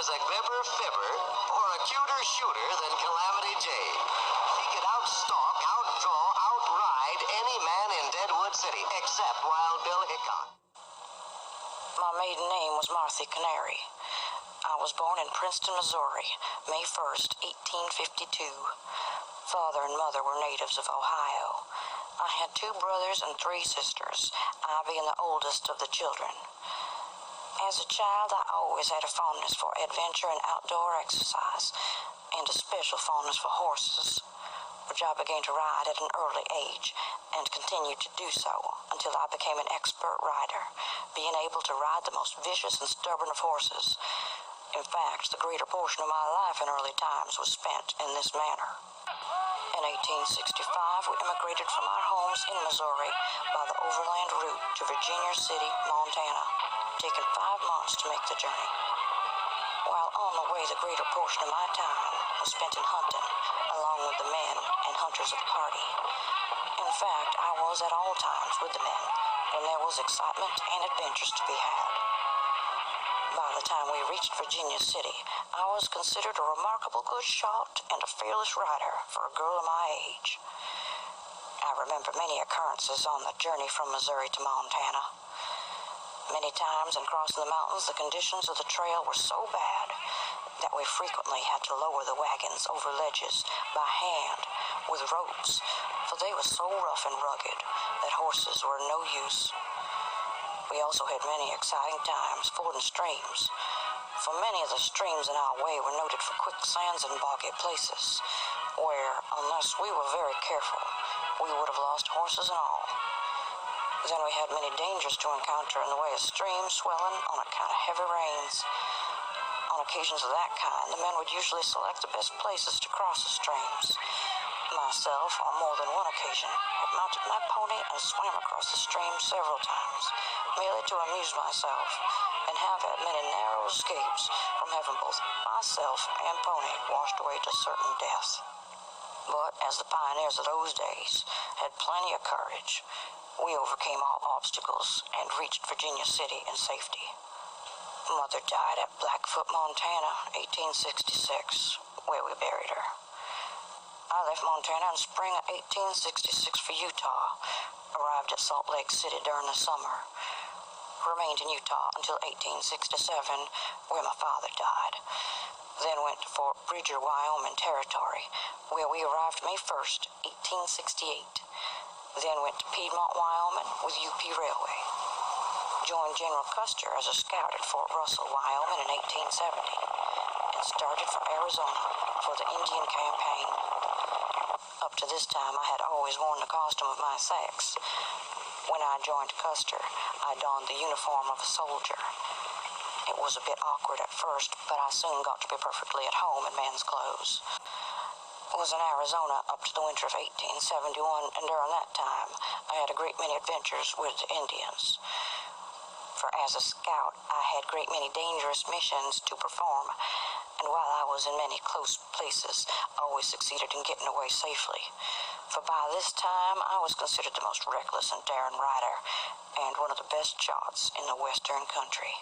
was a glibber fibber or a cuter shooter than Calamity Jane. He could outstalk, outdraw, outride any man in Deadwood City, except Wild Bill Hickok. My maiden name was Marthy Canary. I was born in Princeton, Missouri, May 1st, 1852. Father and mother were natives of Ohio. I had 2 brothers and 3 sisters, I being the oldest of the children. As a child, I always had a fondness for adventure and outdoor exercise, and a special fondness for horses, which I began to ride at an early age, and continued to do so until I became an expert rider, being able to ride the most vicious and stubborn of horses. In fact, the greater portion of my life in early times was spent in this manner. In 1865, we immigrated from our homes in Missouri by the overland route to Virginia City, Montana, taking 5 months to make the journey. While on the way, the greater portion of my time was spent in hunting, along with the men and hunters of the party. In fact, I was at all times with the men when there was excitement and adventures to be had. By the time we reached Virginia City, I was considered a remarkable good shot and a fearless rider for a girl of my age. I remember many occurrences on the journey from Missouri to Montana. Many times in crossing the mountains, the conditions of the trail were so bad that we frequently had to lower the wagons over ledges by hand with ropes, for they were so rough and rugged that horses were no use. We also had many exciting times fording streams, for many of the streams in our way were noted for quicksands and boggy places, where, unless we were very careful, we would have lost horses and all. Then we had many dangers to encounter in the way of streams swelling on account of heavy rains. On occasions of that kind, the men would usually select the best places to cross the streams. Myself, on more than one occasion, had mounted my pony and swam across the stream several times, merely to amuse myself, and have had many narrow escapes from having both myself and pony washed away to certain death. But as the pioneers of those days had plenty of courage, we overcame all obstacles and reached Virginia City in safety. Mother died at Blackfoot, Montana, 1866, where we buried her. I left Montana in spring of 1866 for Utah, arrived at Salt Lake City during the summer, remained in Utah until 1867, where my father died, then went to Fort Bridger, Wyoming Territory, where we arrived May 1st, 1868, then went to Piedmont, Wyoming with UP Railway, joined General Custer as a scout at Fort Russell, Wyoming in 1870, and started for Arizona for the Indian Campaign. Up to this time, I had always worn the costume of my sex. When I joined Custer, I donned the uniform of a soldier. It was a bit awkward at first, but I soon got to be perfectly at home in men's clothes. I was in Arizona up to the winter of 1871, and during that time, I had a great many adventures with the Indians. For as a scout, I had great many dangerous missions to perform, and while I was in many close places, I always succeeded in getting away safely. For by this time, I was considered the most reckless and daring rider, and one of the best shots in the western country.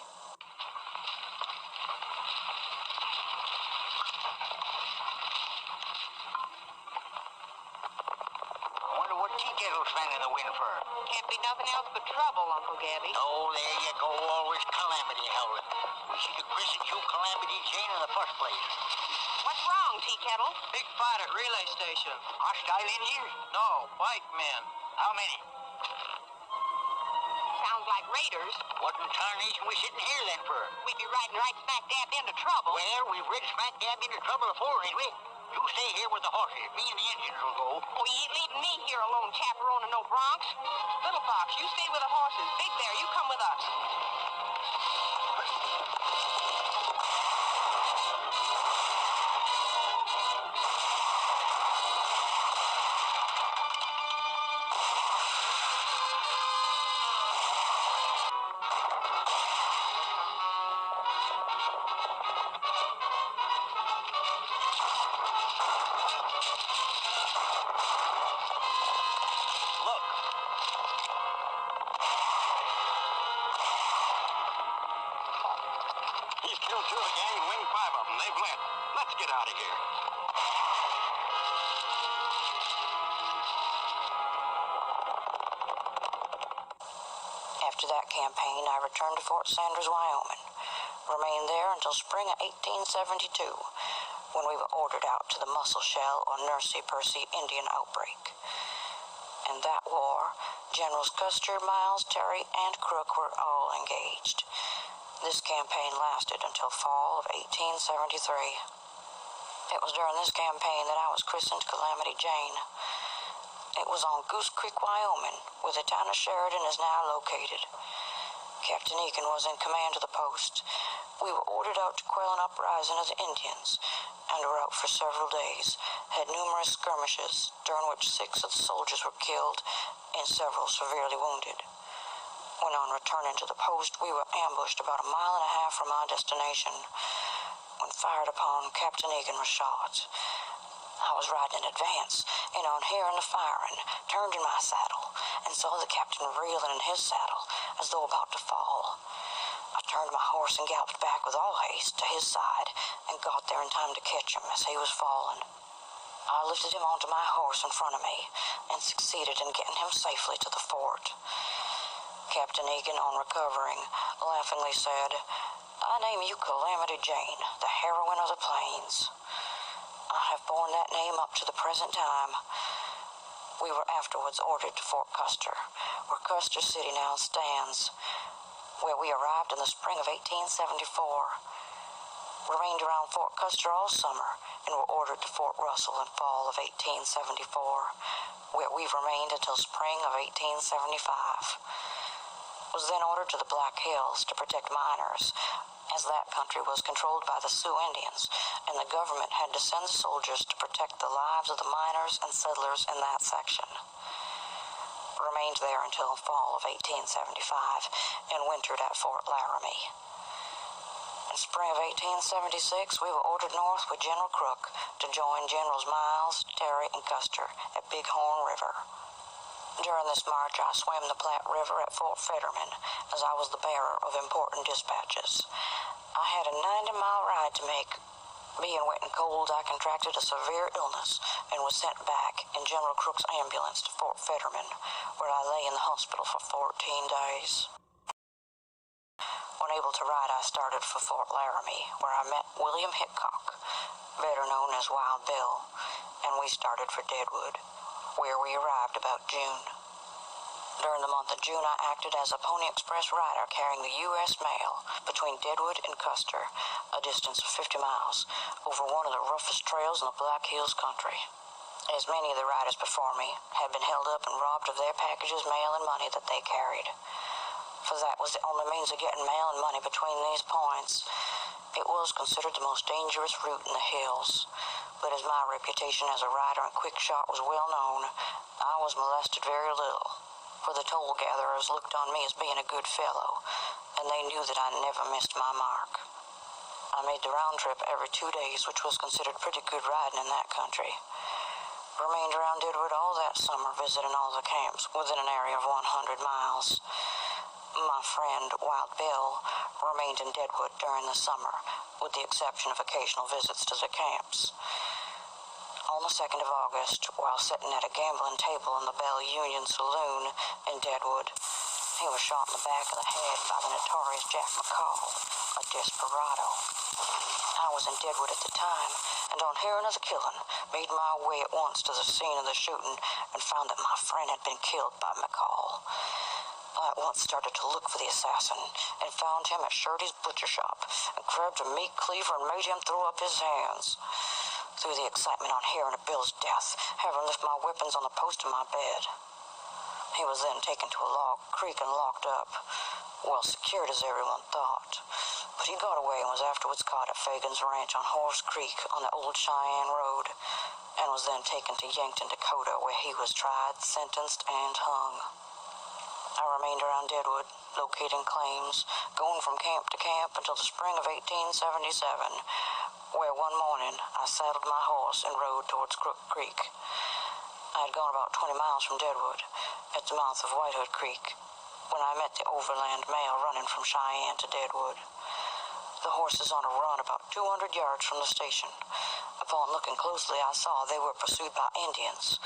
I wonder what tea kettle's fan in the wind for. Can't be nothing else but trouble, Uncle Gabby. Oh, there you go, always Calamity howling. We should have christened you Calamity Jane in the first place. What's wrong, Tea Kettle? Big fight at relay station. Hostile Indians? No, white men. How many? Sounds like raiders. What in tarnation we sitting here then for? We'd be riding right smack dab into trouble. Well, we've rid smack dab into trouble before, ain't we? You stay here with the horses. Me and the Indians will go. Oh, you ain't leaving me here alone, chaperoning no broncs. Little Fox, you stay with the horses. Big Bear, you come with us. Look. He's killed 2 of the gang and winged 5 of them. They've fled. Let's get out of here. After that campaign, I returned to Fort Sanders, Wyoming. Remained there until spring of 1872, when we were ordered out to the Muscle Shell or Nursey Percy Indian outbreak. In that war, Generals Custer, Miles, Terry, and Crook were all engaged. This campaign lasted until fall of 1873. It was during this campaign that I was christened Calamity Jane. It was on Goose Creek, Wyoming, where the town of Sheridan is now located. Captain Egan was in command of the post. We were ordered out to quell an uprising of the Indians, and were out for several days, had numerous skirmishes, during which 6 of the soldiers were killed and several severely wounded. When on returning to the post, we were ambushed about 1.5 miles from our destination. When fired upon, Captain Egan was shot. I was riding in advance, and on hearing the firing, turned in my saddle, and saw the captain reeling in his saddle, as though about to fall. I turned my horse and galloped back with all haste to his side, and got there in time to catch him as he was falling. I lifted him onto my horse in front of me, and succeeded in getting him safely to the fort. Captain Egan, on recovering, laughingly said, "I name you Calamity Jane, the heroine of the plains." I have borne that name up to the present time. We were afterwards ordered to Fort Custer, where Custer City now stands, where we arrived in the spring of 1874. Remained around Fort Custer all summer, and were ordered to Fort Russell in fall of 1874, where we remained until spring of 1875. Was then ordered to the Black Hills to protect miners, as that country was controlled by the Sioux Indians, and the government had to send soldiers to protect the lives of the miners and settlers in that section. Remained there until fall of 1875, and wintered at Fort Laramie. In spring of 1876, we were ordered north with General Crook to join Generals Miles, Terry, and Custer at Big Horn River. During this march, I swam the Platte River at Fort Fetterman, as I was the bearer of important dispatches. I had a 90-mile ride to make. Being wet and cold, I contracted a severe illness and was sent back in General Crook's ambulance to Fort Fetterman, where I lay in the hospital for 14 days. When able to ride, I started for Fort Laramie, where I met William Hickok, better known as Wild Bill, and we started for Deadwood, where we arrived about June. During the month of June, I acted as a Pony Express rider carrying the U.S. mail between Deadwood and Custer, a distance of 50 miles, over one of the roughest trails in the Black Hills country. as many of the riders before me had been held up and robbed of their packages, mail, and money that they carried. For that was the only means of getting mail and money between these points. It was considered the most dangerous route in the hills, but as my reputation as a rider and quick shot was well known, I was molested very little, for the toll gatherers looked on me as being a good fellow, and they knew that I never missed my mark. I made the round trip every 2 days, which was considered pretty good riding in that country. Remained around Deadwood all that summer, visiting all the camps within an area of 100 miles. My friend, Wild Bill, remained in Deadwood during the summer, with the exception of occasional visits to the camps. On the 2nd of August, while sitting at a gambling table in the Bell Union Saloon in Deadwood, he was shot in the back of the head by the notorious Jack McCall, a desperado. I was in Deadwood at the time, and on hearing of the killing, made my way at once to the scene of the shooting and found that my friend had been killed by McCall. I at once started to look for the assassin and found him at Shirley's butcher shop and grabbed a meat cleaver and made him throw up his hands. Through the excitement on hearing of Bill's death, having left my weapons on the post of my bed. He was then taken to a log creek and locked up, well secured as everyone thought. But he got away and was afterwards caught at Fagan's Ranch on Horse Creek on the old Cheyenne Road, and was then taken to Yankton, Dakota, where he was tried, sentenced, and hung. I remained around Deadwood, locating claims, going from camp to camp until the spring of 1877, where one morning I saddled my horse and rode towards Crook Creek. I had gone about 20 miles from Deadwood, at the mouth of White Hood Creek, when I met the overland mail running from Cheyenne to Deadwood. The horses on a run about 200 yards from the station. Upon looking closely, I saw they were pursued by Indians.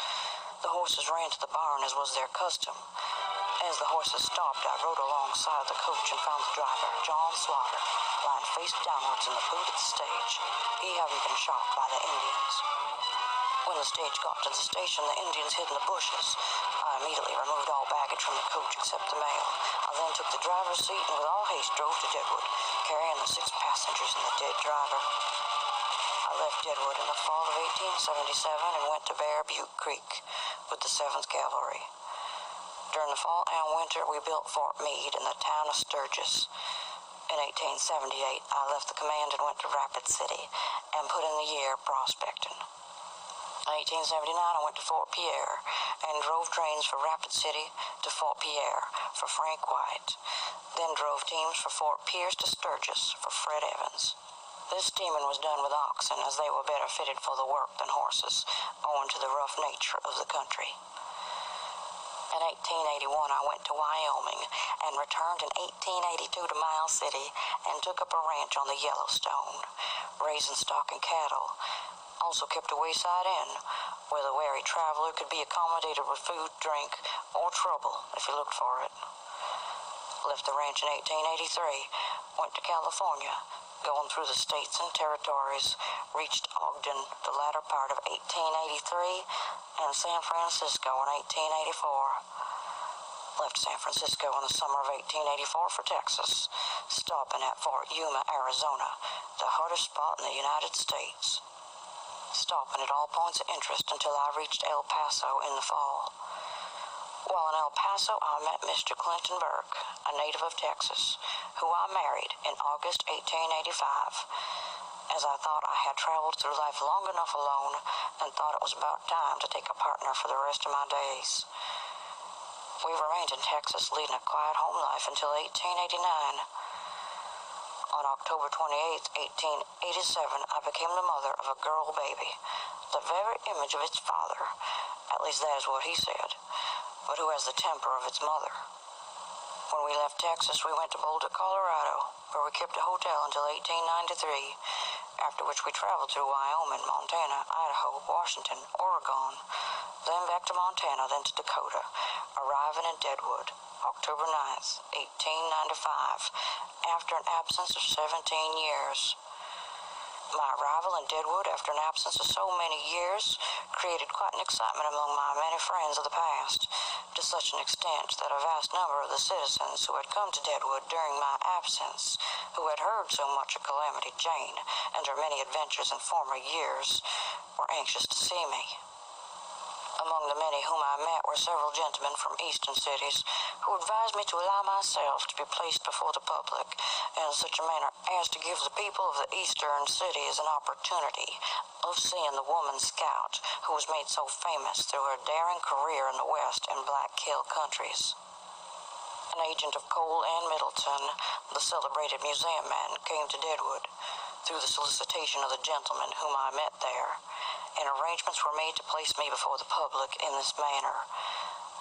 The horses ran to the barn as was their custom. As the horses stopped, I rode alongside the coach and found the driver, John Slaughter, lying face downwards in the boot of the stage, he having been shot by the Indians. When the stage got to the station, the Indians hid in the bushes. I immediately removed all baggage from the coach except the mail. I then took the driver's seat and with all haste drove to Deadwood, carrying the 6 passengers and the dead driver. I left Deadwood in the fall of 1877 and went to Bear Butte Creek with the 7th Cavalry. During the fall and winter, we built Fort Meade in the town of Sturgis. In 1878, I left the command and went to Rapid City and put in the year prospecting. In 1879, I went to Fort Pierre and drove trains for Rapid City to Fort Pierre for Frank White, then drove teams for Fort Pierce to Sturgis for Fred Evans. This steaming was done with oxen as they were better fitted for the work than horses, owing to the rough nature of the country. In 1881, I went to Wyoming and returned in 1882 to Miles City and took up a ranch on the Yellowstone, raising stock and cattle. Also kept a wayside inn where the wary traveler could be accommodated with food, drink, or trouble if he looked for it. Left the ranch in 1883, went to California, going through the states and territories, reached Ogden the latter part of 1883, and San Francisco in 1884. Left San Francisco in the summer of 1884 for Texas, stopping at Fort Yuma, Arizona, the hottest spot in the United States. Stopping at all points of interest until I reached El Paso in the fall. While in El Paso, I met Mr. Clinton Burke, a native of Texas, who I married in August 1885, as I thought I had traveled through life long enough alone and thought it was about time to take a partner for the rest of my days. We remained in Texas, leading a quiet home life until 1889. On October 28, 1887, I became the mother of a girl baby, the very image of its father, at least that is what he said, but who has the temper of its mother. When we left Texas, we went to Boulder, Colorado, where we kept a hotel until 1893, after which we traveled through Wyoming, Montana, Idaho, Washington, Oregon, then back to Montana, then to Dakota, arriving in Deadwood, October 9th, 1895, after an absence of 17 years. My arrival in Deadwood after an absence of so many years created quite an excitement among my many friends of the past, to such an extent that a vast number of the citizens who had come to Deadwood during my absence, who had heard so much of Calamity Jane and her many adventures in former years, were anxious to see me. Among the many whom I met were several gentlemen from eastern cities who advised me to allow myself to be placed before the public in such a manner as to give the people of the eastern cities an opportunity of seeing the woman scout who was made so famous through her daring career in the West and Black Hill countries. An agent of Cole and Middleton, the celebrated museum man, came to Deadwood through the solicitation of the gentlemen whom I met there, and arrangements were made to place me before the public in this manner.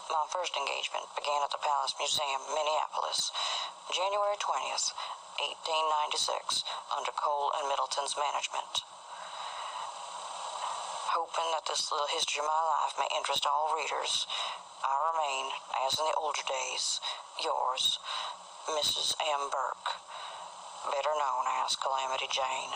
My first engagement began at the Palace Museum, Minneapolis, January 20th, 1896, under Cole and Middleton's management. Hoping that this little history of my life may interest all readers, I remain, as in the older days, yours, Mrs. M. Burke, better known as Calamity Jane.